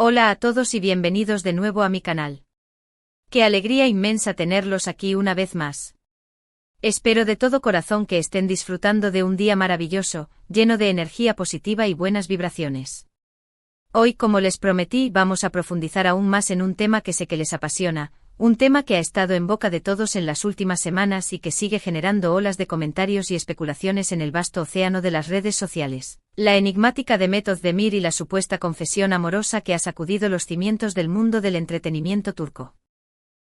Hola a todos y bienvenidos de nuevo a mi canal. Qué alegría inmensa tenerlos aquí una vez más. Espero de todo corazón que estén disfrutando de un día maravilloso, lleno de energía positiva y buenas vibraciones. Hoy, como les prometí, vamos a profundizar aún más en un tema que sé que les apasiona, un tema que ha estado en boca de todos en las últimas semanas y que sigue generando olas de comentarios y especulaciones en el vasto océano de las redes sociales. La enigmática Demet Özdemir y la supuesta confesión amorosa que ha sacudido los cimientos del mundo del entretenimiento turco.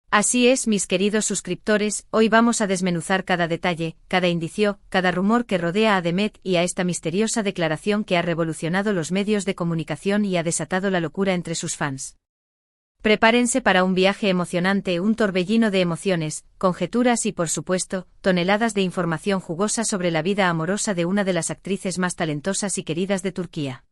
Así es, mis queridos suscriptores, hoy vamos a desmenuzar cada detalle, cada indicio, cada rumor que rodea a Demet y a esta misteriosa declaración que ha revolucionado los medios de comunicación y ha desatado la locura entre sus fans. Prepárense para un viaje emocionante, un torbellino de emociones, conjeturas y, por supuesto, toneladas de información jugosa sobre la vida amorosa de una de las actrices más talentosas y queridas de Turquía.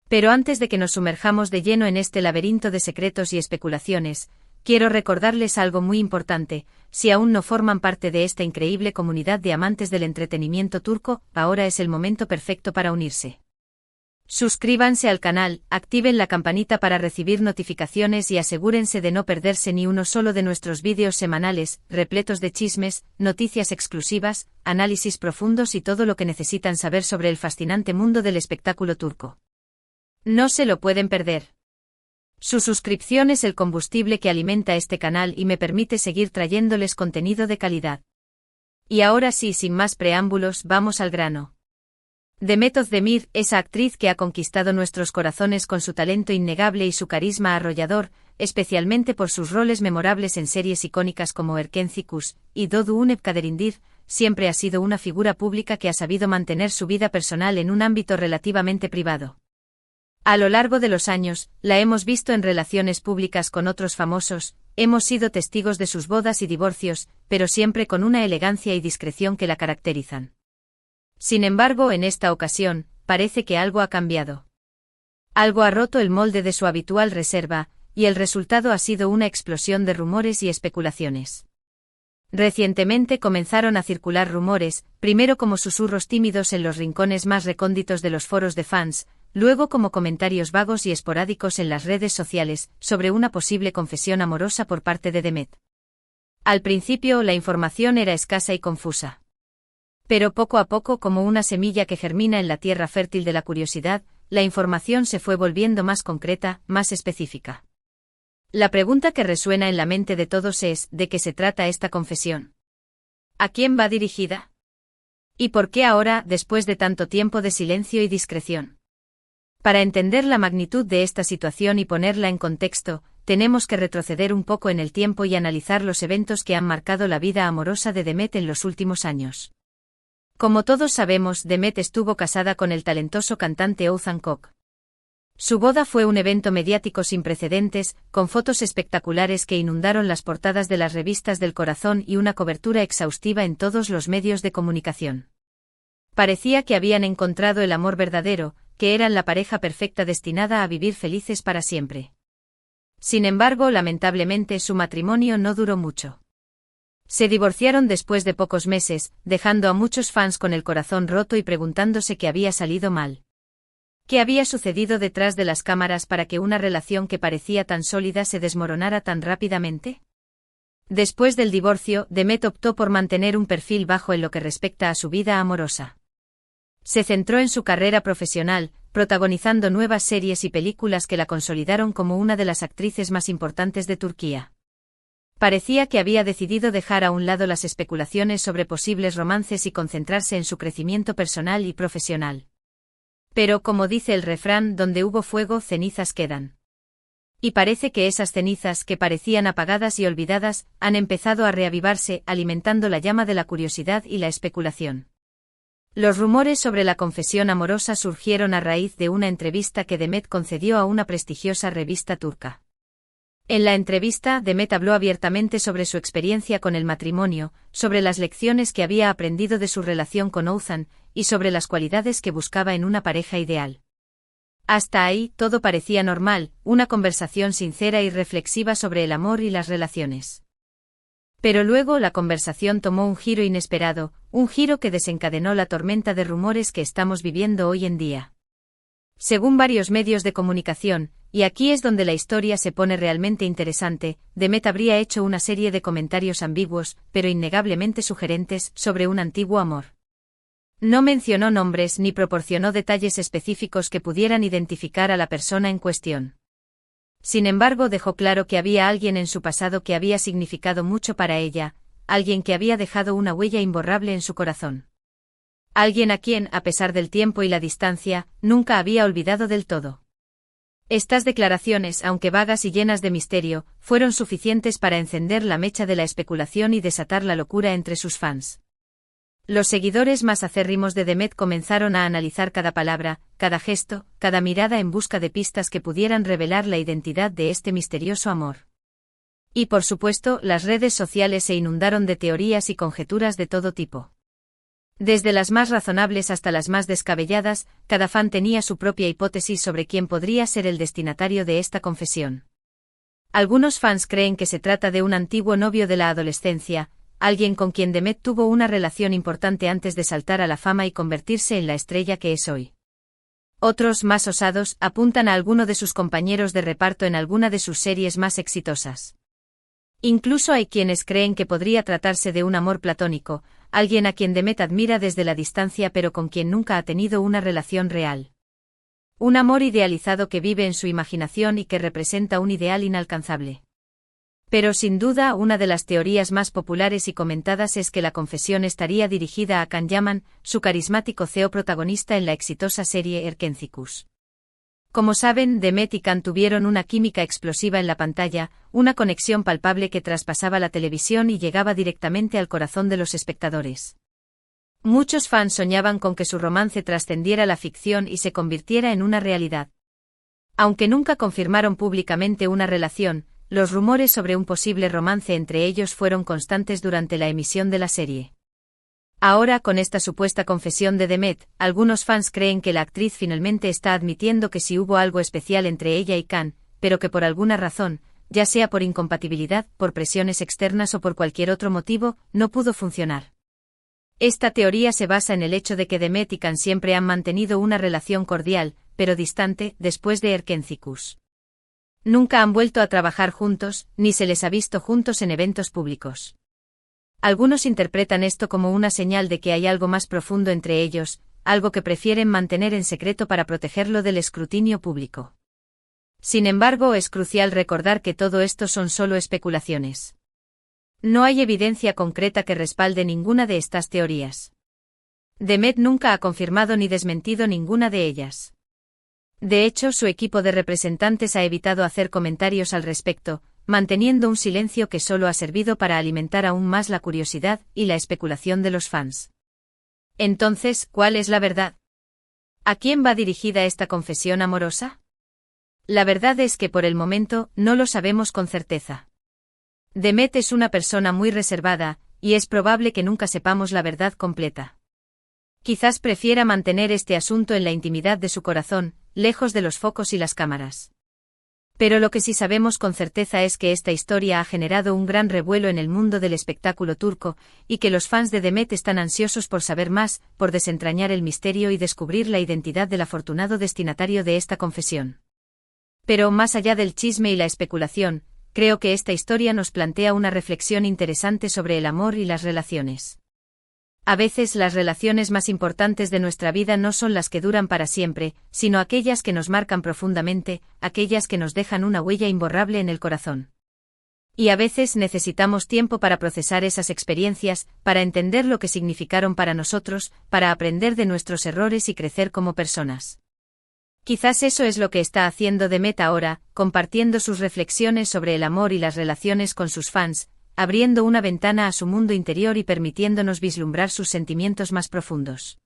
Pero antes de que nos sumerjamos de lleno en este laberinto de secretos y especulaciones, quiero recordarles algo muy importante: si aún no forman parte de esta increíble comunidad de amantes del entretenimiento turco, ahora es el momento perfecto para unirse. Suscríbanse al canal, activen la campanita para recibir notificaciones y asegúrense de no perderse ni uno solo de nuestros vídeos semanales, repletos de chismes, noticias exclusivas, análisis profundos y todo lo que necesitan saber sobre el fascinante mundo del espectáculo turco. No se lo pueden perder. Su suscripción es el combustible que alimenta este canal y me permite seguir trayéndoles contenido de calidad. Y ahora sí, sin más preámbulos, vamos al grano. Demet Özdemir, esa actriz que ha conquistado nuestros corazones con su talento innegable y su carisma arrollador, especialmente por sus roles memorables en series icónicas como Erken Cikus y Doğu Unep Kaderindir, siempre ha sido una figura pública que ha sabido mantener su vida personal en un ámbito relativamente privado. A lo largo de los años, la hemos visto en relaciones públicas con otros famosos, hemos sido testigos de sus bodas y divorcios, pero siempre con una elegancia y discreción que la caracterizan. Sin embargo, en esta ocasión, parece que algo ha cambiado. Algo ha roto el molde de su habitual reserva, y el resultado ha sido una explosión de rumores y especulaciones. Recientemente comenzaron a circular rumores, primero como susurros tímidos en los rincones más recónditos de los foros de fans, luego como comentarios vagos y esporádicos en las redes sociales, sobre una posible confesión amorosa por parte de Demet. Al principio, la información era escasa y confusa. Pero poco a poco, como una semilla que germina en la tierra fértil de la curiosidad, la información se fue volviendo más concreta, más específica. La pregunta que resuena en la mente de todos es: ¿de qué se trata esta confesión? ¿A quién va dirigida? ¿Y por qué ahora, después de tanto tiempo de silencio y discreción? Para entender la magnitud de esta situación y ponerla en contexto, tenemos que retroceder un poco en el tiempo y analizar los eventos que han marcado la vida amorosa de Demet en los últimos años. Como todos sabemos, Demet estuvo casada con el talentoso cantante Oğuzhan Koç. Su boda fue un evento mediático sin precedentes, con fotos espectaculares que inundaron las portadas de las revistas del corazón y una cobertura exhaustiva en todos los medios de comunicación. Parecía que habían encontrado el amor verdadero, que eran la pareja perfecta destinada a vivir felices para siempre. Sin embargo, lamentablemente su matrimonio no duró mucho. Se divorciaron después de pocos meses, dejando a muchos fans con el corazón roto y preguntándose qué había salido mal. ¿Qué había sucedido detrás de las cámaras para que una relación que parecía tan sólida se desmoronara tan rápidamente? Después del divorcio, Demet optó por mantener un perfil bajo en lo que respecta a su vida amorosa. Se centró en su carrera profesional, protagonizando nuevas series y películas que la consolidaron como una de las actrices más importantes de Turquía. Parecía que había decidido dejar a un lado las especulaciones sobre posibles romances y concentrarse en su crecimiento personal y profesional. Pero, como dice el refrán, donde hubo fuego, cenizas quedan. Y parece que esas cenizas, que parecían apagadas y olvidadas, han empezado a reavivarse, alimentando la llama de la curiosidad y la especulación. Los rumores sobre la confesión amorosa surgieron a raíz de una entrevista que Demet concedió a una prestigiosa revista turca. En la entrevista, Demet habló abiertamente sobre su experiencia con el matrimonio, sobre las lecciones que había aprendido de su relación con Oğuzhan, y sobre las cualidades que buscaba en una pareja ideal. Hasta ahí, todo parecía normal, una conversación sincera y reflexiva sobre el amor y las relaciones. Pero luego la conversación tomó un giro inesperado, un giro que desencadenó la tormenta de rumores que estamos viviendo hoy en día. Según varios medios de comunicación, y aquí es donde la historia se pone realmente interesante. Demet habría hecho una serie de comentarios ambiguos, pero innegablemente sugerentes, sobre un antiguo amor. No mencionó nombres ni proporcionó detalles específicos que pudieran identificar a la persona en cuestión. Sin embargo, dejó claro que había alguien en su pasado que había significado mucho para ella, alguien que había dejado una huella imborrable en su corazón. Alguien a quien, a pesar del tiempo y la distancia, nunca había olvidado del todo. Estas declaraciones, aunque vagas y llenas de misterio, fueron suficientes para encender la mecha de la especulación y desatar la locura entre sus fans. Los seguidores más acérrimos de Demet comenzaron a analizar cada palabra, cada gesto, cada mirada en busca de pistas que pudieran revelar la identidad de este misterioso amor. Y por supuesto, las redes sociales se inundaron de teorías y conjeturas de todo tipo. Desde las más razonables hasta las más descabelladas, cada fan tenía su propia hipótesis sobre quién podría ser el destinatario de esta confesión. Algunos fans creen que se trata de un antiguo novio de la adolescencia, alguien con quien Demet tuvo una relación importante antes de saltar a la fama y convertirse en la estrella que es hoy. Otros, más osados, apuntan a alguno de sus compañeros de reparto en alguna de sus series más exitosas. Incluso hay quienes creen que podría tratarse de un amor platónico, alguien a quien Demet admira desde la distancia pero con quien nunca ha tenido una relación real. Un amor idealizado que vive en su imaginación y que representa un ideal inalcanzable. Pero sin duda una de las teorías más populares y comentadas es que la confesión estaría dirigida a Can Yaman, su carismático CEO protagonista en la exitosa serie Erkencikus. Como saben, Demet y Can tuvieron una química explosiva en la pantalla, una conexión palpable que traspasaba la televisión y llegaba directamente al corazón de los espectadores. Muchos fans soñaban con que su romance trascendiera la ficción y se convirtiera en una realidad. Aunque nunca confirmaron públicamente una relación, los rumores sobre un posible romance entre ellos fueron constantes durante la emisión de la serie. Ahora, con esta supuesta confesión de Demet, algunos fans creen que la actriz finalmente está admitiendo que sí hubo algo especial entre ella y Can, pero que por alguna razón, ya sea por incompatibilidad, por presiones externas o por cualquier otro motivo, no pudo funcionar. Esta teoría se basa en el hecho de que Demet y Can siempre han mantenido una relación cordial, pero distante, después de Erkencikus. Nunca han vuelto a trabajar juntos, ni se les ha visto juntos en eventos públicos. Algunos interpretan esto como una señal de que hay algo más profundo entre ellos, algo que prefieren mantener en secreto para protegerlo del escrutinio público. Sin embargo, es crucial recordar que todo esto son solo especulaciones. No hay evidencia concreta que respalde ninguna de estas teorías. Demet nunca ha confirmado ni desmentido ninguna de ellas. De hecho, su equipo de representantes ha evitado hacer comentarios al respecto, manteniendo un silencio que solo ha servido para alimentar aún más la curiosidad y la especulación de los fans. Entonces, ¿cuál es la verdad? ¿A quién va dirigida esta confesión amorosa? La verdad es que por el momento no lo sabemos con certeza. Demet es una persona muy reservada, y es probable que nunca sepamos la verdad completa. Quizás prefiera mantener este asunto en la intimidad de su corazón, lejos de los focos y las cámaras. Pero lo que sí sabemos con certeza es que esta historia ha generado un gran revuelo en el mundo del espectáculo turco, y que los fans de Demet están ansiosos por saber más, por desentrañar el misterio y descubrir la identidad del afortunado destinatario de esta confesión. Pero más allá del chisme y la especulación, creo que esta historia nos plantea una reflexión interesante sobre el amor y las relaciones. A veces las relaciones más importantes de nuestra vida no son las que duran para siempre, sino aquellas que nos marcan profundamente, aquellas que nos dejan una huella imborrable en el corazón. Y a veces necesitamos tiempo para procesar esas experiencias, para entender lo que significaron para nosotros, para aprender de nuestros errores y crecer como personas. Quizás eso es lo que está haciendo Demet ahora, compartiendo sus reflexiones sobre el amor y las relaciones con sus fans, abriendo una ventana a su mundo interior y permitiéndonos vislumbrar sus sentimientos más profundos.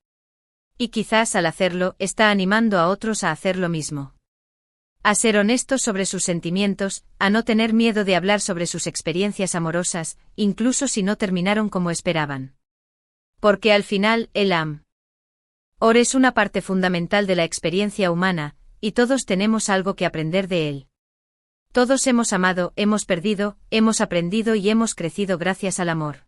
Y quizás al hacerlo, está animando a otros a hacer lo mismo. A ser honestos sobre sus sentimientos, a no tener miedo de hablar sobre sus experiencias amorosas, incluso si no terminaron como esperaban. Porque al final, el amor es una parte fundamental de la experiencia humana, y todos tenemos algo que aprender de él. Todos hemos amado, hemos perdido, hemos aprendido y hemos crecido gracias al amor.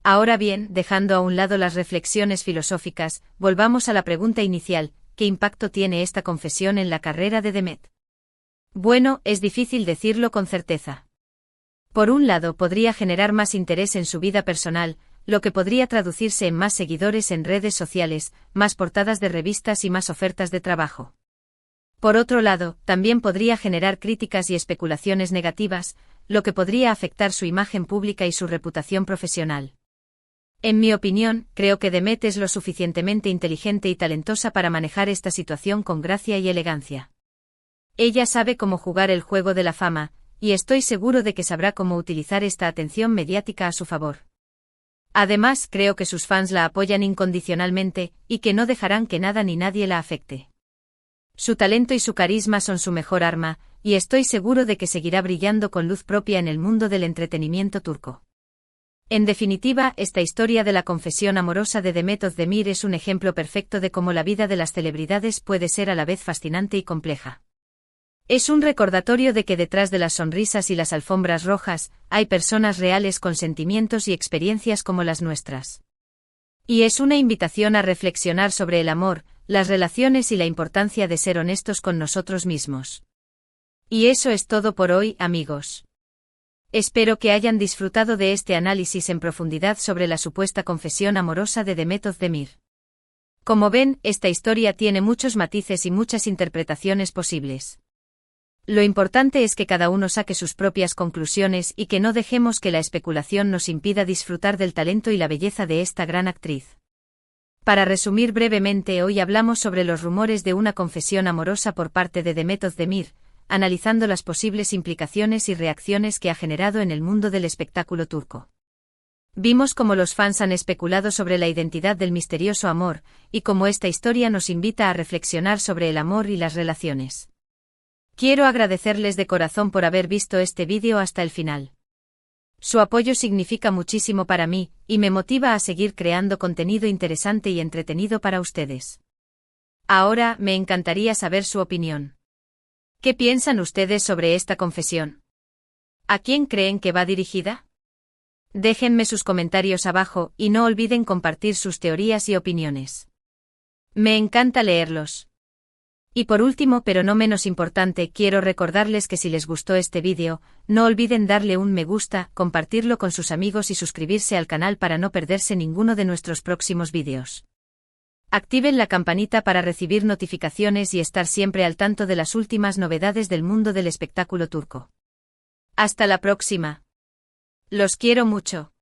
Ahora bien, dejando a un lado las reflexiones filosóficas, volvamos a la pregunta inicial: ¿qué impacto tiene esta confesión en la carrera de Demet? Bueno, es difícil decirlo con certeza. Por un lado, podría generar más interés en su vida personal, lo que podría traducirse en más seguidores en redes sociales, más portadas de revistas y más ofertas de trabajo. Por otro lado, también podría generar críticas y especulaciones negativas, lo que podría afectar su imagen pública y su reputación profesional. En mi opinión, creo que Demet es lo suficientemente inteligente y talentosa para manejar esta situación con gracia y elegancia. Ella sabe cómo jugar el juego de la fama, y estoy seguro de que sabrá cómo utilizar esta atención mediática a su favor. Además, creo que sus fans la apoyan incondicionalmente, y que no dejarán que nada ni nadie la afecte. Su talento y su carisma son su mejor arma, y estoy seguro de que seguirá brillando con luz propia en el mundo del entretenimiento turco. En definitiva, esta historia de la confesión amorosa de Demet Özdemir es un ejemplo perfecto de cómo la vida de las celebridades puede ser a la vez fascinante y compleja. Es un recordatorio de que detrás de las sonrisas y las alfombras rojas, hay personas reales con sentimientos y experiencias como las nuestras. Y es una invitación a reflexionar sobre el amor, las relaciones y la importancia de ser honestos con nosotros mismos. Y eso es todo por hoy, amigos. Espero que hayan disfrutado de este análisis en profundidad sobre la supuesta confesión amorosa de Demet Özdemir. Como ven, esta historia tiene muchos matices y muchas interpretaciones posibles. Lo importante es que cada uno saque sus propias conclusiones y que no dejemos que la especulación nos impida disfrutar del talento y la belleza de esta gran actriz. Para resumir brevemente, hoy hablamos sobre los rumores de una confesión amorosa por parte de Demet Özdemir, analizando las posibles implicaciones y reacciones que ha generado en el mundo del espectáculo turco. Vimos cómo los fans han especulado sobre la identidad del misterioso amor, y cómo esta historia nos invita a reflexionar sobre el amor y las relaciones. Quiero agradecerles de corazón por haber visto este vídeo hasta el final. Su apoyo significa muchísimo para mí, y me motiva a seguir creando contenido interesante y entretenido para ustedes. Ahora, me encantaría saber su opinión. ¿Qué piensan ustedes sobre esta confesión? ¿A quién creen que va dirigida? Déjenme sus comentarios abajo y no olviden compartir sus teorías y opiniones. Me encanta leerlos. Y por último, pero no menos importante, quiero recordarles que si les gustó este vídeo, no olviden darle un me gusta, compartirlo con sus amigos y suscribirse al canal para no perderse ninguno de nuestros próximos vídeos. Activen la campanita para recibir notificaciones y estar siempre al tanto de las últimas novedades del mundo del espectáculo turco. Hasta la próxima. Los quiero mucho.